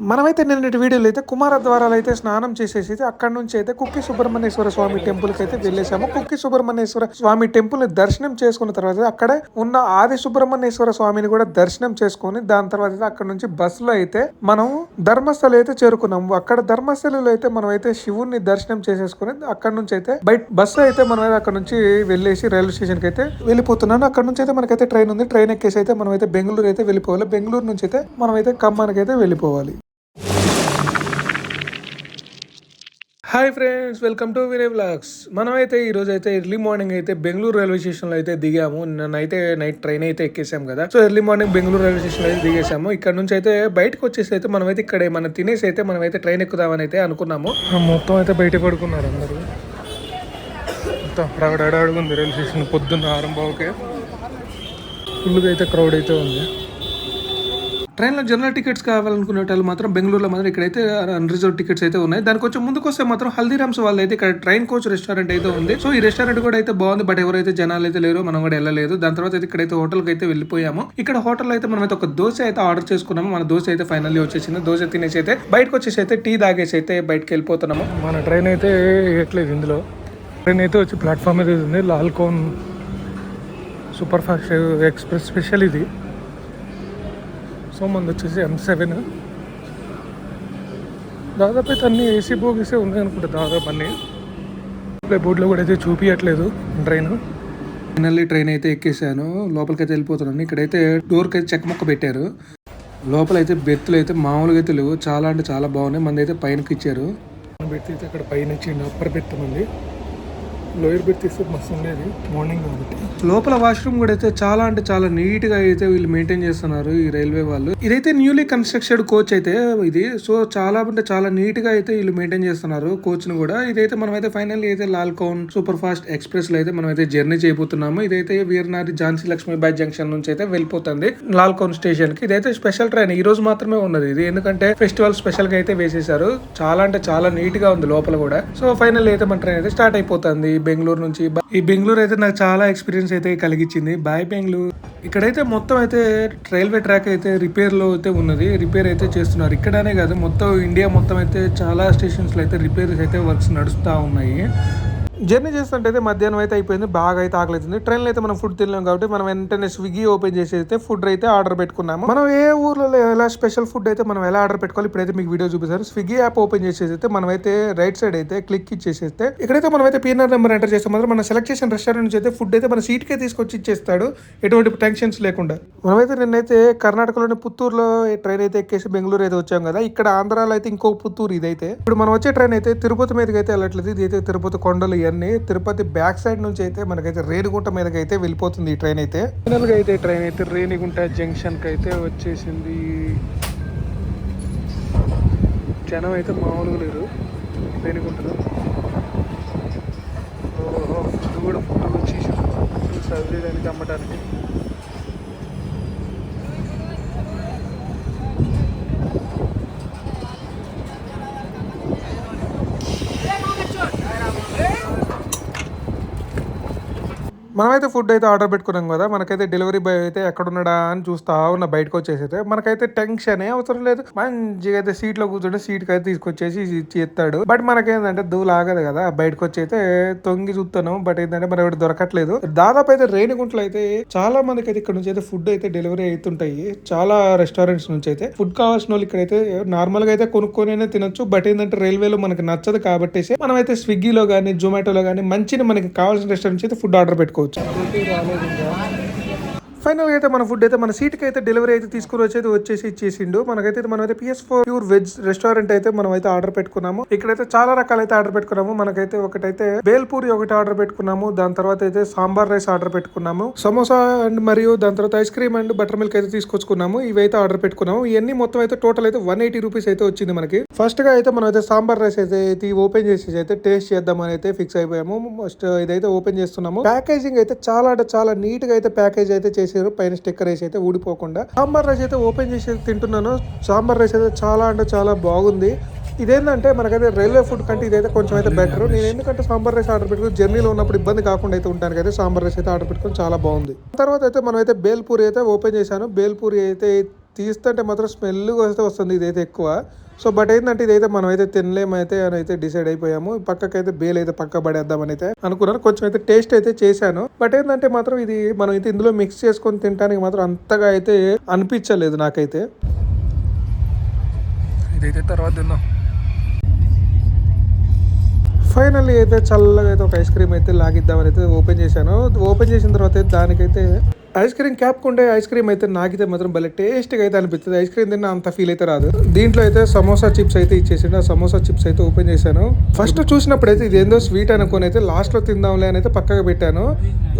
మనమైతే నిన్నటి వీడియోలో అయితే కుమార ద్వారాలు అయితే స్నానం చేసేసి అక్కడ నుంచి అయితే కుక్కి సుబ్రహ్మణ్యేశ్వర స్వామి టెంపుల్ కి అయితే వెళ్ళేసాము. కుక్కి సుబ్రహ్మణ్యేశ్వర స్వామి టెంపుల్ ని దర్శనం చేసుకున్న తర్వాత అక్కడే ఉన్న ఆది సుబ్రహ్మణ్యేశ్వర స్వామిని కూడా దర్శనం చేసుకుని దాని తర్వాత అక్కడ నుంచి బస్సులో అయితే మనం ధర్మస్థల అయితే చేరుకున్నాము. అక్కడ ధర్మస్థలలో అయితే మనం అయితే శివుణ్ణి దర్శనం చేసేసుకుని అక్కడ నుంచి అయితే బస్సు అయితే మనం అయితే అక్కడ నుంచి వెళ్ళేసి రైల్వే స్టేషన్ కి అయితే వెళ్ళిపోతున్నాను. అక్కడ నుంచి అయితే మనకైతే ట్రైన్ ఉంది. ట్రైన్ ఎక్కేసి అయితే మనం అయితే బెంగళూరు అయితే వెళ్ళిపోవాలి. బెంగళూరు నుంచి అయితే మనం అయితే ఖమ్మానికి అయితే వెళ్ళిపోవాలి. Hi friends, welcome to Vinay vlogs. మనమైతే ఈరోజు అయితే ఎర్లీ మార్నింగ్ అయితే బెంగళూరు రైల్వే స్టేషన్లో అయితే దిగాము. నైట్ ట్రైన్ అయితే ఎక్కేసాం కదా. So early morning Bengaluru railway స్టేషన్లో అయితే దిగేసాము. ఇక్కడ నుంచి అయితే బయటకు వచ్చేసి అయితే మనమైతే ఇక్కడ మనం తినేసి అయితే మనమైతే ట్రైన్ ఎక్కుదామని అయితే అనుకున్నాము. మొత్తం అయితే బయట పడుకున్నారు అందరూ. మొత్తం అడుగుంది రైల్వే స్టేషన్. పొద్దున్న ఆరంభంకే ఫుల్గా అయితే క్రౌడ్ అయితే ఉంది. ట్రైన్లో జనరల్ టికెట్స్ కావాలనుకునే వాళ్ళు మాత్రం బెంగళూరులో మాత్రం ఇక్కడైతే అన్రిజర్వ్ టికెట్స్ అయితే ఉన్నాయి. దానికి కొంచెం ముందుకు వస్తే మాత్రం హల్దీరామ్స్ వాళ్ళు అయితే ఇక్కడ ట్రైన్ కోచ్ రెస్టారెంట్ అయితే ఉంది. సో ఈ రెస్టారెంట్ కూడా అయితే బాగుంది. బట్ ఎవరైతే జనాలు అయితే లేరు, మనం కూడా వెళ్ళలేదు. దాని తర్వాత అయితే ఇక్కడైతే హోటల్కి అయితే వెళ్ళిపోయాము. ఇక్కడ హోటల్ అయితే మనం అయితే ఒక దోశ అయితే ఆర్డర్ చేసుకున్నాము. మన దోశ అయితే ఫైనల్లీ వచ్చేసింది. దోశ తినేసి అయితే బయటకు వచ్చేసి అయితే టీ తాగేసి అయితే బయటకు వెళ్ళిపోతున్నాము. మన ట్రైన్ అయితే వేయట్లేదు. ఇందులో ట్రైన్ అయితే వచ్చి ప్లాట్ఫామ్ అయితే ఉంది. లాల్కోన్ సూపర్ ఫాస్ట్ ఎక్స్ప్రెస్ స్పెషల్ ఇది. సో మంది వచ్చేసి M7. దాదాపు అయితే అన్ని ఏసీ బోగీసే ఉన్నాయి అనుకుంటా. దాదాపు అన్ని బోర్డులో కూడా అయితే చూపించట్లేదు ట్రైన్. ఫైనల్లీ ట్రైన్ అయితే ఎక్కేసాను. లోపలికి అయితే వెళ్ళిపోతున్నాను. ఇక్కడైతే డోర్కి అయితే చెక్క మొక్క పెట్టారు. లోపల అయితే బెర్తులు అయితే మామూలుగా అయితే లేవు. చాలా అంటే చాలా బాగున్నాయి. మంది అయితే పైనకి ఇచ్చారు. బెర్త్ అయితే అక్కడ పైన ఇచ్చిండు. అప్పర్ బెర్త్ మంది. లోయర్ బెర్త్ ఇస్తే మస్తు ఉండేది మార్నింగ్ కాబట్టి. లోపల వాష్రూమ్ కూడా అయితే చాలా అంటే చాలా నీట్ గా అయితే వీళ్ళు మెయింటైన్ చేస్తున్నారు ఈ రైల్వే వాళ్ళు. ఇదైతే న్యూలీ కన్స్ట్రక్టెడ్ కోచ్ అయితే ఇది. సో చాలా అంటే చాలా నీట్ గా అయితే వీళ్ళు మెయింటైన్ చేస్తున్నారు కోచ్ ని కూడా. ఇదైతే మనం అయితే ఫైనల్లీ అయితే లాల్కోన్ సూపర్ ఫాస్ట్ ఎక్స్ప్రెస్ లో అయితే మనం అయితే జర్నీ చేయబోతున్నాము. ఇదైతే వీరనారి ఝాన్సీ లక్ష్మీబాయి జంక్షన్ నుంచి అయితే వెళ్ళిపోతుంది లాల్కోన్ స్టేషన్ కి. ఇదైతే స్పెషల్ ట్రైన్ ఈ రోజు మాత్రమే ఉన్నది ఇది. ఎందుకంటే ఫెస్టివల్ స్పెషల్ గా అయితే వేసేసారు. చాలా అంటే చాలా నీట్ గా ఉంది లోపల కూడా. సో ఫైనల్లీ అయితే మన ట్రైన్ అయితే స్టార్ట్ అయిపోతుంది బెంగళూరు నుంచి. ఈ బెంగళూరు అయితే నాకు చాలా ఎక్స్పీరియన్స్ అయితే కలిగించింది. బాయ్ బెంగళూరు. ఇక్కడైతే మొత్తం అయితే రైల్వే ట్రాక్ అయితే రిపేర్ లో అయితే ఉన్నది. రిపేర్ అయితే చేస్తున్నారు. ఇక్కడనే కాదు మొత్తం ఇండియా మొత్తం అయితే చాలా స్టేషన్స్ లో అయితే రిపేర్స్ అయితే వర్క్స్ నడుస్తూ ఉన్నాయి. జర్నీ చేస్తుంటే మధ్యాహ్నం అయితే అయిపోయింది. బాగా అయితే ఆకలితుంది. ట్రైన్లో అయితే మనం ఫుడ్ తినలేం కాబట్టి మనం వెంటనే స్విగ్గీ ఓపెన్ చేసి అయితే ఫుడ్ అయితే ఆర్డర్ పెట్టుకున్నాము. మనం ఏ ఊర్లో ఎలా స్పెషల్ ఫుడ్ అయితే మనం ఎలా ఆర్డర్ పెట్టుకోవాలి ఇప్పుడైతే మీకు వీడియో చూపిస్తారు. స్విగ్గీ యాప్ ఓపెన్ చేసేసి అయితే మనం అయితే రైట్ సైడ్ అయితే క్లిక్ ఇచ్చేసేస్తే ఇక్కడైతే మనం అయితే పిఎన్ఆర్ నెంబర్ ఎంటర్ చేస్తే మాత్రం మన సెలెక్ట్ చేసిన రెస్టారెంట్ నుంచి అయితే ఫుడ్ అయితే మన సీట్ కే తీసుకొచ్చి ఇచ్చేస్తాడు, ఎటువంటి టెన్షన్స్ లేకుండా. మనమైతే నిన్నైతే కర్ణాటకలోని పుత్తూరులో ట్రైన్ అయితే ఎక్కేసి బెంగళూరు అయితే వచ్చాం కదా. ఇక్కడ ఆంధ్రాలో అయితే ఇంకో పుత్తూరు ఇదైతే. ఇప్పుడు మనం వచ్చే ట్రైన్ అయితే తిరుపతి మీదకి అయితే వెళ్ళట్లేదు. ఇది అయితే తిరుపతి కొండలు ఇవన్నీ. తిరుపతి బ్యాక్ సైడ్ నుంచి అయితే మనకైతే రేణిగుంట మీదకి అయితే వెళ్ళిపోతుంది ఈ ట్రైన్ అయితే. ఫైనల్ గా అయితే ట్రైన్ అయితే రేణిగుంట జంక్షన్ కి అయితే వచ్చేసింది. జనం అయితే మామూలుగా లేరు రేణిగుంటలో. ఫుడ్ కూడా ఫుడ్ వచ్చేసి సర్వ్ చేయడానికి అమ్మటానికి. మనమైతే ఫుడ్ అయితే ఆర్డర్ పెట్టుకున్నాం కదా. మనకైతే డెలివరీ బాయ్ అయితే ఎక్కడున్నాడా అని చూస్తా ఉన్న బయటకు వచ్చేసి అయితే మనకైతే టెన్షన్ అవసరం లేదు. మంచిగా అయితే సీట్ లో కూర్చుంటే సీట్ కి అయితే తీసుకొచ్చేసి చేస్తాడు. బట్ మనకేంటంటే దూలు ఆగదు కదా. బయటకు వచ్చి అయితే తొంగి చూస్తున్నాం. బట్ ఏంటంటే మన ఎవరు దొరకట్లేదు. దాదాపు అయితే రేణిగుంటలో అయితే చాలా మందికి అయితే ఇక్కడ నుంచి అయితే ఫుడ్ అయితే డెలివరీ అవుతుంటాయి. చాలా రెస్టారెంట్స్ నుంచి అయితే ఫుడ్ కావాల్సిన వాళ్ళు ఇక్కడైతే నార్మల్ గా అయితే కొనుక్కొని తినొచ్చు. బట్ ఏంటంటే రైల్వేలో మనకి నచ్చదు కాబట్టి మనం అయితే స్విగ్గీలో గానీ జొమాటోలో గానీ మంచిగా మనకి కావాల్సిన రెస్టారెంట్స్ అయితే ఫుడ్ ఆర్డర్ పెట్టుకోవచ్చు. ఫైనల్ గా అయితే మన ఫుడ్ అయితే మన సీట్ కి అయితే డెలివరీ అయితే తీసుకుని వచ్చేసి ఇచ్చేసిండు. మనకైతే మనమైతే PS4 ప్యూర్ వెజ్ రెస్టారెంట్ అయితే మనం అయితే ఆర్డర్ పెట్టుకున్నాము. ఇక్కడైతే చాలా రకాలు అయితే ఆర్డర్ పెట్టుకున్నాము. మనకైతే ఒకటైతే బేల్పూరి ఒకటి ఆర్డర్ పెట్టుకున్నాము. దాని తర్వాత అయితే సాంబార్ రైస్ ఆర్డర్ పెట్టుకున్నాము. సమోసా అండ్ మరియు దాని తర్వాత ice cream and butter milk అయితే తీసుకొచ్చుకున్నాము. ఇవైతే ఆర్డర్ పెట్టుకున్నాము. ఇవన్నీ మొత్తం అయితే టోటల్ అయితే 180 రూపీస్ అయితే వచ్చింది మనకి. ఫస్ట్ గా అయితే మనం అయితే సాంబార్ రైస్ అయితే ఓపెన్ చేసి అయితే టేస్ట్ చేద్దామని అయితే ఫిక్స్ అయిపోయాము. ఫస్ట్ ఇదైతే ఓపెన్ చేస్తున్నాము. ప్యాకేజింగ్ అయితే చాలా అంటే చాలా నీట్ గా అయితే ప్యాకేజ్ అయితే చేసారు. పైన స్టిక్కర్ వేసి అయితే ఊడిపోకుండా. సాంబార్ రైస్ అయితే ఓపెన్ చేసి తింటున్నాను. సాంబార్ రైస్ అయితే చాలా అంటే చాలా బాగుంది. ఇదేంటంటే మనకైతే రైల్వే ఫుడ్ కంటే ఇదైతే కొంచెం అయితే బెటర్. నేను ఎందుకంటే సాంబార్ రైస్ ఆర్డర్ పెట్టుకుని జర్నీలో ఉన్నప్పుడు ఇబ్బంది కాకుండా అయితే ఉంటాను కదా. సాంబార్ రైస్ అయితే ఆర్డర్ పెట్టుకుని చాలా బాగుంది. తర్వాత అయితే మనం అయితే బేల్పూరి అయితే ఓపెన్ చేశాను. బేల్పూరి అయితే తీస్తుంటే మాత్రం స్మెల్ వస్తే వస్తుంది ఇదైతే ఎక్కువ. సో బట్ ఏంటంటే ఇదైతే మనం అయితే తినలేమైతే అని అయితే డిసైడ్ అయిపోయాము. పక్కకైతే బేల్ అయితే పక్క పడేద్దామని అయితే అనుకున్నాను. కొంచెం అయితే టేస్ట్ అయితే చేశాను. బట్ ఏంటంటే మాత్రం ఇది మనం అయితే ఇందులో మిక్స్ చేసుకొని తినడానికి మాత్రం అంతగా అయితే అనిపించలేదు నాకైతే. ఇదైతే తర్వాత తిన్నాం. ఫైనల్లీ అయితే చల్లగా అయితే ఒక ఐస్ క్రీమ్ అయితే లాగిద్దామని అయితే ఓపెన్ చేశాను. ఓపెన్ చేసిన తర్వాత అయితే దానికైతే ఐస్ క్రీమ్ క్యాప్ ఉండే ఐస్ క్రీమ్ అయితే నాకైతే మాత్రం భలే టేస్ట్గా అయితే అనిపిస్తుంది. ఐస్ క్రీమ్ తిన్నా అంత ఫీల్ అయితే రాదు. దీంట్లో అయితే సమోసా చిప్స్ అయితే ఇచ్చేసిండు. ఆ సమోసా చిప్స్ అయితే ఓపెన్ చేశాను. ఫస్ట్ చూసినప్పుడు అయితే ఇది ఏందో స్వీట్ అనుకుని అయితే లాస్ట్లో తిందాంలే అని అయితే పక్కగా పెట్టాను.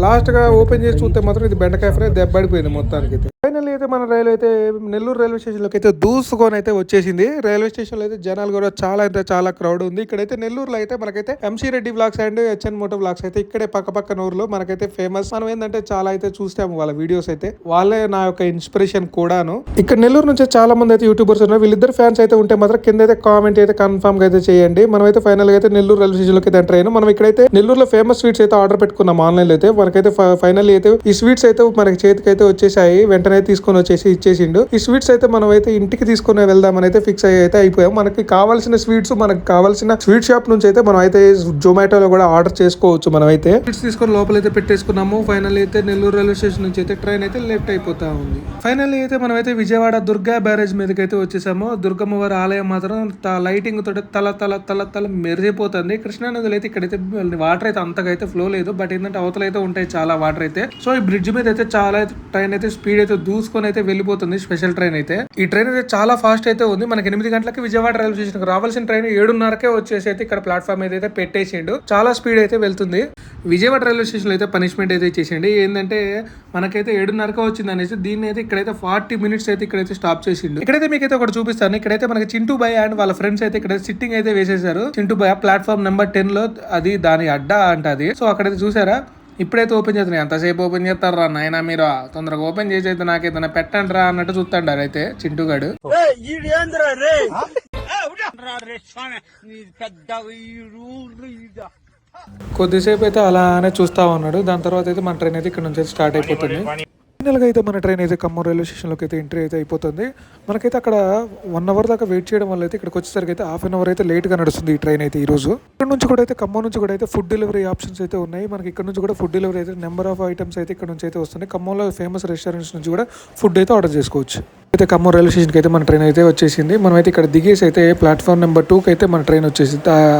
లాస్ట్గా ఓపెన్ చేసి చూస్తే మాత్రం ఇది బెండకాయ ఫ్రై దెబ్బడిపోయింది మొత్తానికి అయితే. ఫైనల్లీ అయితే మన రైలు అయితే నెల్లూరు రైల్వే స్టేషన్లోకి అయితే దూసుకొని అయితే వచ్చేసింది. రైల్వే స్టేషన్లో అయితే జనాలు కూడా చాలా అయితే చాలా క్రౌడ్ ఉంది. ఇక్కడైతే నెల్లూరులో అయితే మనకైతే MC Reddy vlogs and HN moto vlogs అయితే ఇక్కడే పక్కన ఊర్లో మనకైతే ఫేమస్. మనం ఏంటంటే చాలా అయితే చూస్తాము వాళ్ళ వీడియోస్ అయితే. వాళ్ళే నా యొక్క ఇన్స్పిరేషన్ కూడాను. ఇక్కడ నెల్లూరు నుంచి చాలా మంది అయితే యూట్యూబర్స్ ఉన్నారు. వీళ్ళిద్దరు ఫ్యాన్స్ అయితే ఉంటే మాత్రం కింద అయితే కామెంట్ అయితే కన్ఫర్మ్ గా అయితే చేయండి. మనం అయితే ఫైనల్ గా అయితే నెల్లూరు రైల్వే స్టేషన్ లోకి అయితే ఎంటర్ అయ్యాను. మనం ఇక్కడైతే నెల్లూరులో ఫేమస్ స్వీట్స్ అయితే ఆర్డర్ పెట్టుకున్నాం ఆన్లైన్ లో అయితే. మనకైతే ఫైనల్ అయితే ఈ స్వీట్స్ అయితే మనకి చేతికి అయితే వచ్చేసాయి. వెంటనే తీసుకొని వచ్చేసి ఇచ్చేసిండు. ఈ స్వీట్స్ అయితే మనం అయితే ఇంటికి తీసుకుని వెళ్దామని అయితే ఫిక్స్ అయితే అయిపోయాం. మనకి కావాల్సిన స్వీట్స్ మనకి కావాల్సిన స్వీట్ షాప్ నుంచి అయితే మనం అయితే జొమాటోలో కూడా ఆర్డర్ చేసుకోవచ్చు. మనం అయితే స్వీట్స్ తీసుకొని లోపలైతే పెట్టేసుకున్నాము. ఫైనల్ అయితే నెల్లూరు రైల్వే స్టేషన్ నుంచి అయితే ట్రైన్ అయితే లెఫ్ట్ అయిపోతా ఉంది. ఫైనల్లీ అయితే మనం అయితే విజయవాడ దుర్గా బ్యారేజ్ మీదకి అయితే వచ్చేసాము. దుర్గమ్మ వారి ఆలయం మాత్రం లైటింగ్ తోటి తల మెరిసిపోతుంది. కృష్ణానదిలో అయితే ఇక్కడైతే వాటర్ అయితే అంతగా అయితే ఫ్లో లేదు. బట్ ఏంటంటే అవతల అయితే ఉంటాయి చాలా వాటర్ అయితే. సో ఈ బ్రిడ్జ్ మీద అయితే చాలా ట్రైన్ అయితే స్పీడ్ అయితే దూసుకొని అయితే వెళ్ళిపోతుంది. స్పెషల్ ట్రైన్ అయితే ఈ ట్రైన్ అయితే చాలా ఫాస్ట్ అయితే ఉంది. మనకి 8 గంటలకి విజయవాడ రైల్వే స్టేషన్ రావాల్సిన ట్రైన్ 7:30కే వచ్చేసి అయితే ఇక్కడ ప్లాట్ఫామ్ అయితే పెట్టేసిండు. చాలా స్పీడ్ అయితే వెళ్తుంది. విజయవాడ రైల్వే స్టేషన్ లో అయితే పనిష్మెంట్ అయితే ఇచ్చేసిండి. ఏంటంటే మనకైతే 7:30కే వచ్చింది అనేసి దీన్ని అయితే ఇక్కడైతే 40 మినిట్స్ అయితే ఇక్కడైతే స్టాప్ చేసిండు. ఇక్కడైతే మీకైతే ఒకటి చూపిస్తాను. ఇక్కడైతే మనకి చింటూ బాయ్ అండ్ వాళ్ళ ఫ్రెండ్స్ అయితే ఇక్కడ సిట్టింగ్ అయితే వేసేసారు. చింటూ బాయ్ ప్లాట్ఫామ్ నెంబర్ 10 లో అది దాని అడ్డా అంటది. సో అక్కడైతే చూసారా ఇప్పుడైతే ఓపెన్ చేస్తున్నాయి. ఎంతసేపు ఓపెన్ చేస్తారా నాయన మీరు, తొందరగా ఓపెన్ చేసి అయితే నాకైతే పెట్టండి రా అన్నట్టు చూస్తాడు అయితే చింటూగాడు. కొద్దిసేపు అయితే అలానే చూస్తా ఉన్నాడు. దాని తర్వాత అయితే మన ట్రైన్ అయితే ఇక్కడ నుంచి స్టార్ట్ అయిపోతుంది. ఫైనల్గా అయితే మన ట్రైన్ అయితే ఖమ్మం రైల్వే స్టేషన్లోకి అయితే ఎంట్రీ అయితే అయిపోతుంది. మనకైతే అక్కడ 1 అవర్ దాకా వెయిట్ చేయడం వల్ల అయితే ఇక్కడికి వచ్చేసరికి అయితే హాఫ్ అన్ అవర్ అయితే లేట్గా నడుస్తుంది ఈ ట్రైన్ అయితే ఈ రోజు. ఇక్కడ నుంచి కూడా అయితే ఖమ్మం నుంచి కూడా అయితే ఫుడ్ డెలివరీ ఆప్షన్స్ అయితే ఉన్నాయి. మనకి ఇక్కడ నుంచి కూడా ఫుడ్ డెలివరీ అయితే నెంబర్ ఆఫ్ ఐటమ్స్ అయితే ఇక్కడ నుంచి అయితే వస్తున్నాయి. ఖమ్మంలో ఫేమస్ రెస్టారెంట్స్ నుంచి కూడా ఫుడ్ అయితే ఆర్డర్ చేసుకోవచ్చు. అయితే ఖమ్మం రైల్వే స్టేషన్కి అయితే మన ట్రైన్ అయితే వచ్చేసింది. మనం అయితే ఇక్కడ దిగేసి అయితే ప్లాట్ఫామ్ నెంబర్ 2కి అయితే మన ట్రైన్ వచ్చేసి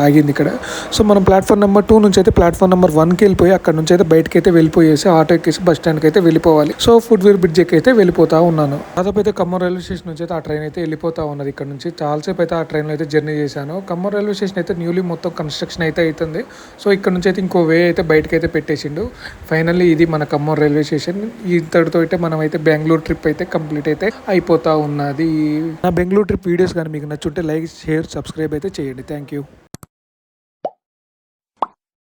ఆగింది ఇక్కడ. సో మనం ప్లాట్ఫామ్ నెంబర్ 2 నుంచి అయితే ప్లాట్ఫామ్ నెంబర్ 1కి వెళ్ళిపోయి అక్కడ నుంచి అయితే బయటకి అయితే వెళ్ళిపోయేసి ఆటో ఎక్కేసి బస్ స్టాండ్కి అయితే వెళ్ళిపోవాలి. సో ఫుడ్ వేర్ బ్రిడ్జ్ అయితే వెళ్ళిపోతా ఉన్నాను. దాదాపు అయితే ఖమ్మం రైల్వే స్టేషన్ నుంచి అయితే ఆ ట్రైన్ అయితే వెళ్ళిపోతా ఉన్నది. ఇక్కడ నుంచి చాలాసేపు అయితే ఆ ట్రైన్లో అయితే జర్నీ చేశాను. ఖమ్మం రైల్వే స్టేషన్ అయితే న్యూలీ మొత్తం కన్స్ట్రక్షన్ అయితే అవుతుంది. సో ఇక్కడ నుంచి అయితే ఇంకో వే అయితే బయటకి అయితే పెట్టేసిండు. ఫైనల్లీ ఇది మన ఖమ్మం రైల్వే స్టేషన్. ఇంతటితో అయితే మనం అయితే బెంగళూరు ట్రిప్ అయితే కంప్లీట్ అయితే అయిపోతా ఉన్నది. నా బెంగళూరు ట్రిప్ వీడియోస్ కానీ మీకు నచ్చుంటే లైక్, షేర్, సబ్స్క్రైబ్ అయితే చేయండి. Thank you.